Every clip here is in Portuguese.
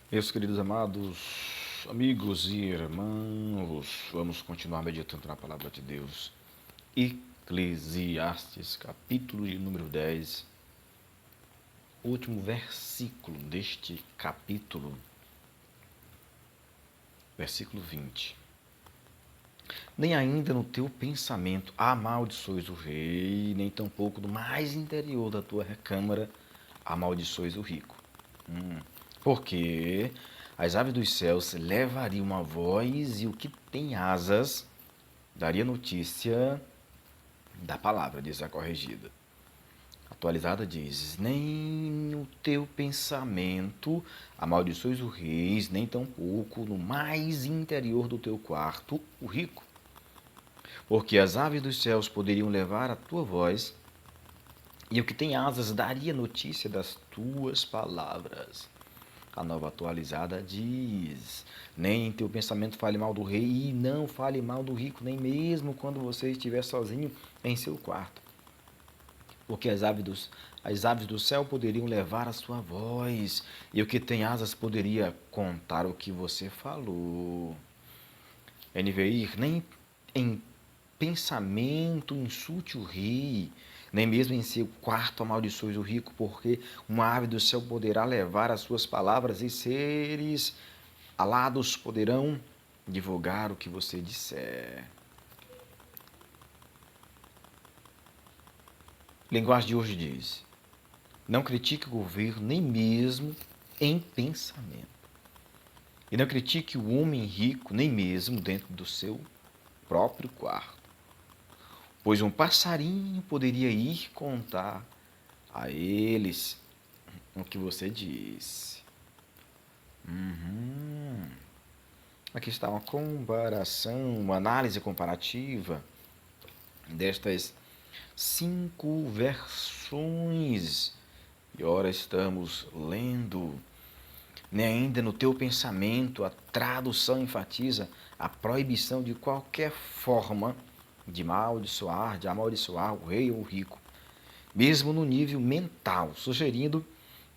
Meus queridos amados, amigos e irmãos, vamos continuar meditando na palavra de Deus. Eclesiastes, capítulo de número 10, último versículo deste capítulo, versículo 20. Nem ainda no teu pensamento amaldiçoes o rei, nem tampouco no mais interior da tua recâmara amaldiçoes o rico. Porque as aves dos céus levariam a voz e o que tem asas daria notícia da palavra, diz a corrigida. Atualizada diz: nem no teu pensamento amaldiçoes o reis, nem tampouco no mais interior do teu quarto o rico. Porque as aves dos céus poderiam levar a tua voz e o que tem asas daria notícia das tuas palavras. A nova atualizada diz: nem em teu pensamento fale mal do rei e não fale mal do rico, nem mesmo quando você estiver sozinho em seu quarto. Porque as aves do céu poderiam levar a sua voz, e o que tem asas poderia contar o que você falou. NVI, nem em pensamento insulte o rei, nem mesmo em seu quarto amaldiçoes o rico, porque uma ave do céu poderá levar as suas palavras e seres alados poderão divulgar o que você disser. Linguagem de hoje diz: não critique o governo nem mesmo em pensamento. E não critique o homem rico nem mesmo dentro do seu próprio quarto. Pois um passarinho poderia ir contar a eles o que você disse. Aqui está uma comparação, uma análise comparativa destas 5 versões. E ora estamos lendo. Nem ainda no teu pensamento a tradução enfatiza a proibição de qualquer forma de amaldiçoar o rei ou o rico, mesmo no nível mental, sugerindo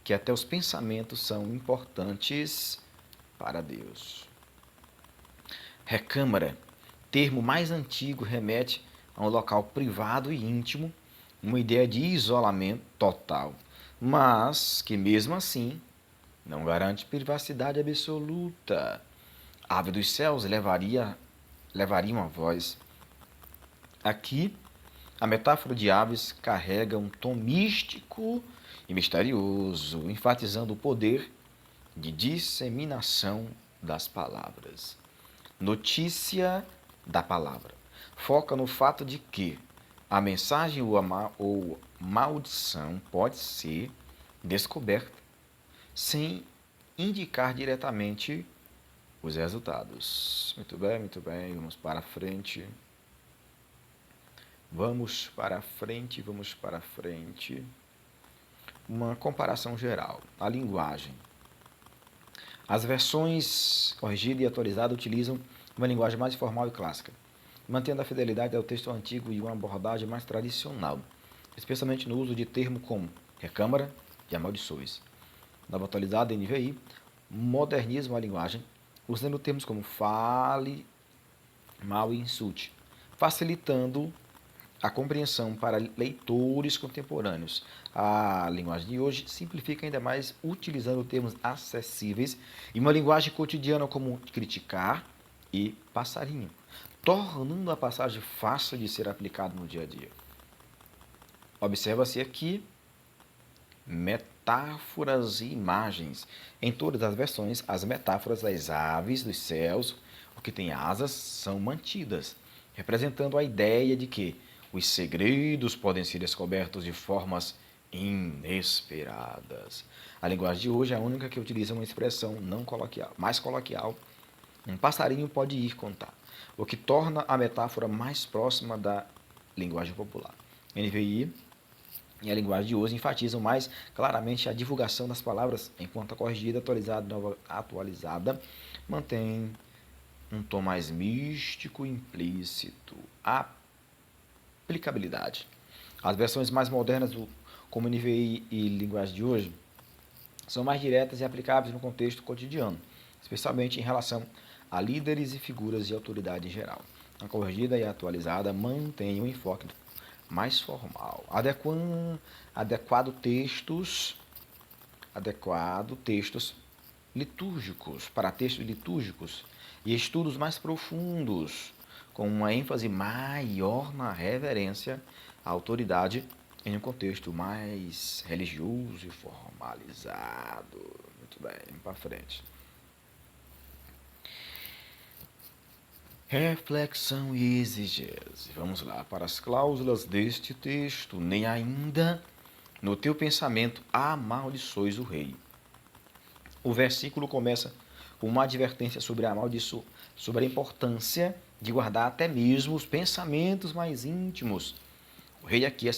que até os pensamentos são importantes para Deus. Recâmara, termo mais antigo, remete a um local privado e íntimo, uma ideia de isolamento total, mas que mesmo assim não garante privacidade absoluta. A ave dos céus levaria uma voz. Aqui, a metáfora de aves carrega um tom místico e misterioso, enfatizando o poder de disseminação das palavras. Notícia da palavra. Foca no fato de que a mensagem ou maldição pode ser descoberta sem indicar diretamente os resultados. Muito bem, vamos para frente. Vamos para frente. Uma comparação geral. A linguagem. As versões corrigida e atualizada utilizam uma linguagem mais formal e clássica, mantendo a fidelidade ao texto antigo e uma abordagem mais tradicional, especialmente no uso de termos como recâmara e amaldiçoes. Nova atualizada NVI, modernismo a linguagem, usando termos como fale, mal e insulte, facilitando a compreensão para leitores contemporâneos. A linguagem de hoje simplifica ainda mais utilizando termos acessíveis e uma linguagem cotidiana como criticar e passarinho, tornando a passagem fácil de ser aplicada no dia a dia. Observa-se aqui metáforas e imagens. Em todas as versões, as metáforas das aves dos céus, o que tem asas, são mantidas, representando a ideia de que os segredos podem ser descobertos de formas inesperadas. A linguagem de hoje é a única que utiliza uma expressão não coloquial, mais coloquial. Um passarinho pode ir contar, o que torna a metáfora mais próxima da linguagem popular. NVI e a linguagem de hoje enfatizam mais claramente a divulgação das palavras, enquanto a corrigida, atualizada e nova atualizada mantém um tom mais místico e implícito. Aplicabilidade. As versões mais modernas, como NVI e linguagem de hoje, são mais diretas e aplicáveis no contexto cotidiano, especialmente em relação a líderes e figuras de autoridade em geral. A corrigida e atualizada mantém um enfoque mais formal, adequado textos litúrgicos para textos litúrgicos e estudos mais profundos, com uma ênfase maior na reverência à autoridade em um contexto mais religioso e formalizado. Muito bem, vamos para frente. Reflexão e exegese. Vamos lá para as cláusulas deste texto. Nem ainda no teu pensamento amaldiçoes o rei. O versículo começa com uma advertência sobre a importância de guardar até mesmo os pensamentos mais íntimos. O rei aqui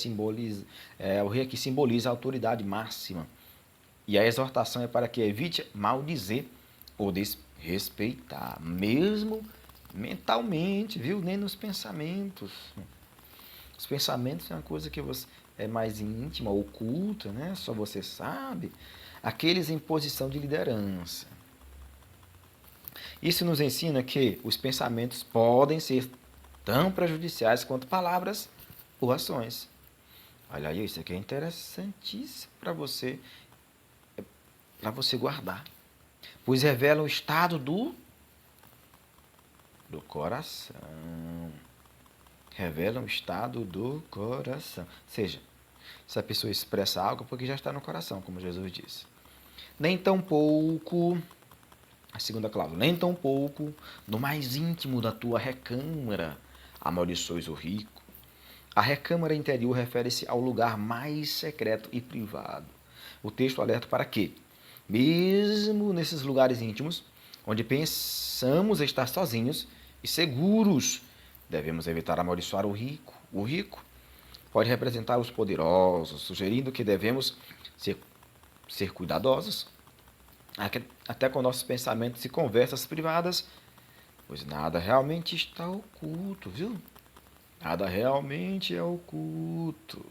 simboliza a autoridade máxima. E a exortação é para que evite maldizer ou desrespeitar, mesmo mentalmente, viu? Nem nos pensamentos. Os pensamentos é uma coisa que é mais íntima, oculta, né? Só você sabe. Aqueles em posição de liderança. Isso nos ensina que os pensamentos podem ser tão prejudiciais quanto palavras ou ações. Olha aí, isso aqui é interessantíssimo para você guardar. Pois revela o estado do coração. Revela o estado do coração. Ou seja, se a pessoa expressa algo, porque já está no coração, como Jesus disse. Nem tão pouco, a segunda cláusula, nem tão pouco, no mais íntimo da tua recâmara, amaldiçoes o rico. A recâmara interior refere-se ao lugar mais secreto e privado. O texto alerta para que, mesmo nesses lugares íntimos, onde pensamos estar sozinhos e seguros, devemos evitar amaldiçoar o rico. O rico pode representar os poderosos, sugerindo que devemos ser cuidadosos, até com nossos pensamentos e conversas privadas, pois nada realmente está oculto, viu? Nada realmente é oculto.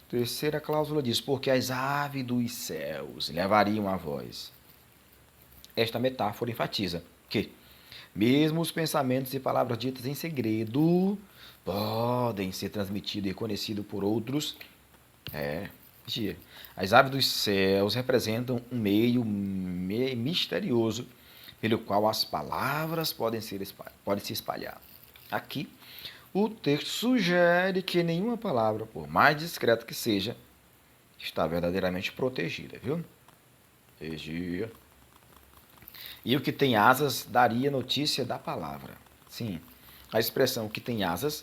Terceira cláusula diz, porque as aves dos céus levariam a voz. Esta metáfora enfatiza que, mesmo os pensamentos e palavras ditas em segredo, podem ser transmitidos e conhecidos por outros. As aves dos céus representam um meio misterioso pelo qual as palavras podem se espalhar. Aqui, o texto sugere que nenhuma palavra, por mais discreta que seja, está verdadeiramente protegida, viu? Protegida. E o que tem asas daria notícia da palavra. Sim, a expressão que tem asas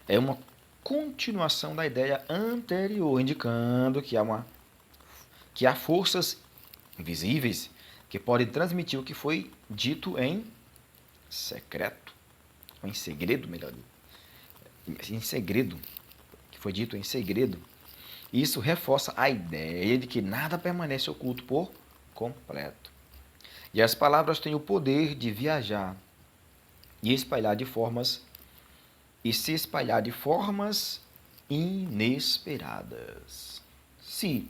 é uma continuação da ideia anterior, indicando que há forças invisíveis que podem transmitir o que foi dito em secreto, ou em segredo, melhor dito. Em segredo, que foi dito em segredo. Isso reforça a ideia de que nada permanece oculto por completo. E as palavras têm o poder de viajar e se espalhar de formas inesperadas. Se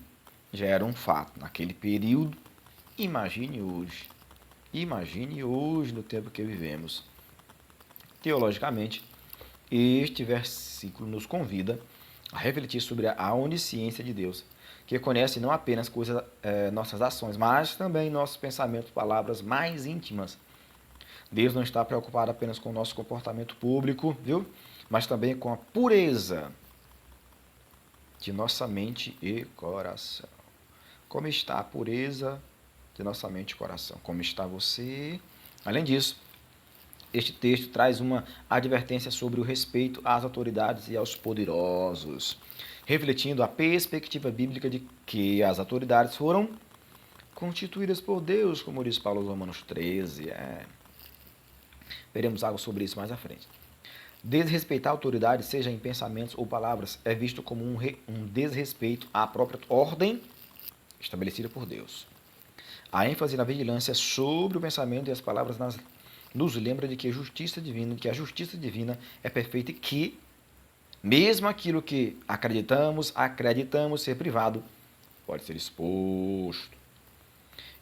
já era um fato naquele período, imagine hoje. Imagine hoje, no tempo que vivemos. Teologicamente, este versículo nos convida a refletir sobre a onisciência de Deus, que conhece não apenas nossas ações, mas também nossos pensamentos, palavras mais íntimas. Deus não está preocupado apenas com o nosso comportamento público, viu? Mas também com a pureza de nossa mente e coração. Como está a pureza de nossa mente e coração? Como está você? Além disso, este texto traz uma advertência sobre o respeito às autoridades e aos poderosos, refletindo a perspectiva bíblica de que as autoridades foram constituídas por Deus, como diz Paulo em Romanos 13. Veremos algo sobre isso mais à frente. Desrespeitar a autoridade, seja em pensamentos ou palavras, é visto como um desrespeito à própria ordem estabelecida por Deus. A ênfase na vigilância sobre o pensamento e as palavras nos lembra de que a justiça divina é perfeita e que, mesmo aquilo que acreditamos ser privado, pode ser exposto.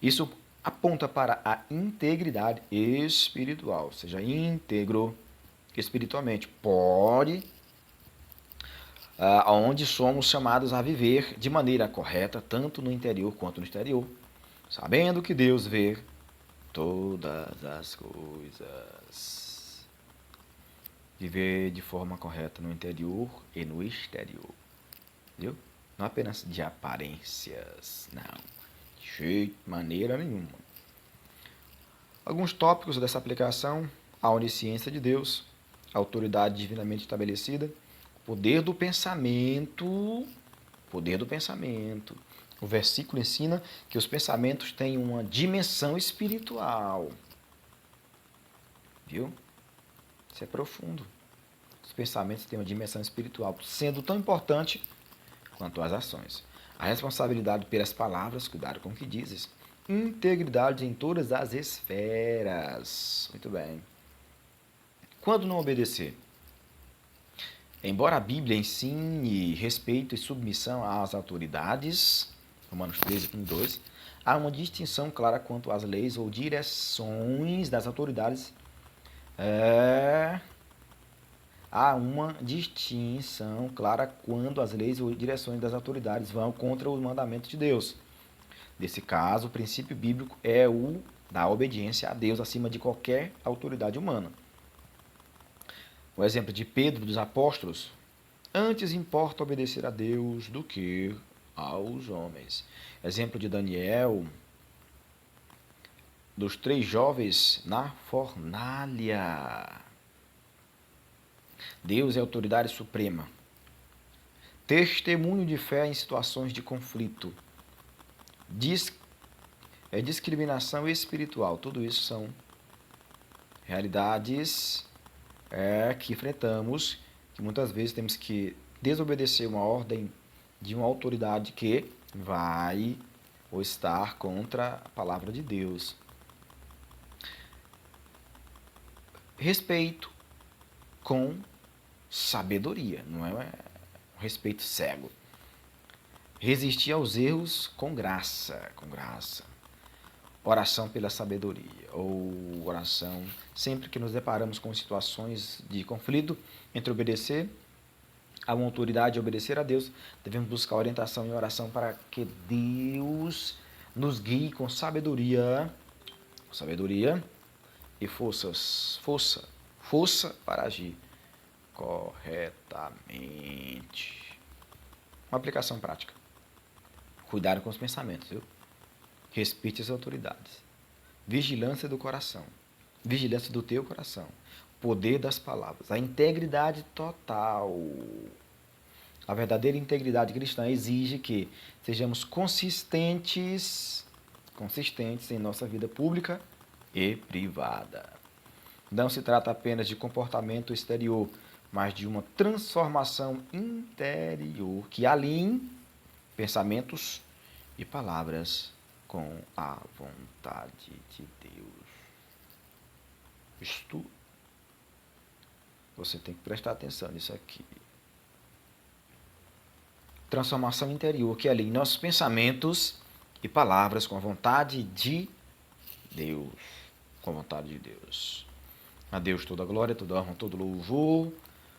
Isso aponta para a integridade espiritual, seja íntegro espiritualmente. Pode, onde somos chamados a viver de maneira correta, tanto no interior quanto no exterior, sabendo que Deus vê todas as coisas. Viver de forma correta no interior e no exterior. Viu? Não apenas de aparências, não. De jeito, maneira nenhuma. Alguns tópicos dessa aplicação: a onisciência de Deus, a autoridade divinamente estabelecida, o poder do pensamento. Poder do pensamento. O versículo ensina que os pensamentos têm uma dimensão espiritual. Viu? Isso é profundo. Os pensamentos têm uma dimensão espiritual, sendo tão importante quanto as ações. A responsabilidade pelas palavras, cuidado com o que dizes. Integridade em todas as esferas. Muito bem. Quando não obedecer? Embora a Bíblia ensine respeito e submissão às autoridades, Romanos 13:2, há uma distinção clara quanto às leis ou direções das autoridades. Há uma distinção clara quando as leis ou direções das autoridades vão contra os mandamentos de Deus. Nesse caso, o princípio bíblico é o da obediência a Deus acima de qualquer autoridade humana. O exemplo de Pedro dos apóstolos: antes importa obedecer a Deus do que aos homens. Exemplo de Daniel, dos 3 jovens na fornalha. Deus é a autoridade suprema. Testemunho de fé em situações de conflito. Discriminação espiritual. Tudo isso são realidades que enfrentamos, que muitas vezes temos que desobedecer uma ordem de uma autoridade que vai ou estar contra a palavra de Deus. Respeito com sabedoria, não é um respeito cego. Resistir aos erros com graça, Oração pela sabedoria, ou oração sempre que nos deparamos com situações de conflito entre obedecer a uma autoridade e obedecer a Deus, devemos buscar orientação em oração para que Deus nos guie com sabedoria e força para agir corretamente. Uma aplicação prática. Cuidado com os pensamentos, viu? Respeite as autoridades. Vigilância do coração. Vigilância do teu coração. Poder das palavras. A integridade total. A verdadeira integridade cristã exige que sejamos consistentes em nossa vida pública e privada. Não se trata apenas de comportamento exterior, mas de uma transformação interior que alinhe pensamentos e palavras com a vontade de Deus. Isto, você tem que prestar atenção nisso aqui. Transformação interior que alinhe nossos pensamentos e palavras com a vontade de Deus. Com a vontade de Deus. A Deus toda a glória, toda a honra, todo louvor.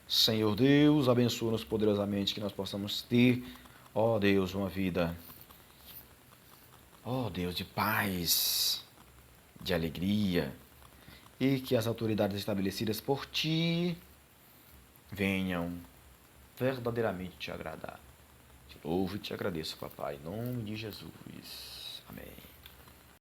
Senhor Deus, abençoa-nos poderosamente que nós possamos ter, ó Deus, uma vida, ó Deus, de paz, de alegria, e que as autoridades estabelecidas por Ti venham verdadeiramente te agradar. Te louvo e te agradeço, papai, em nome de Jesus. Amém.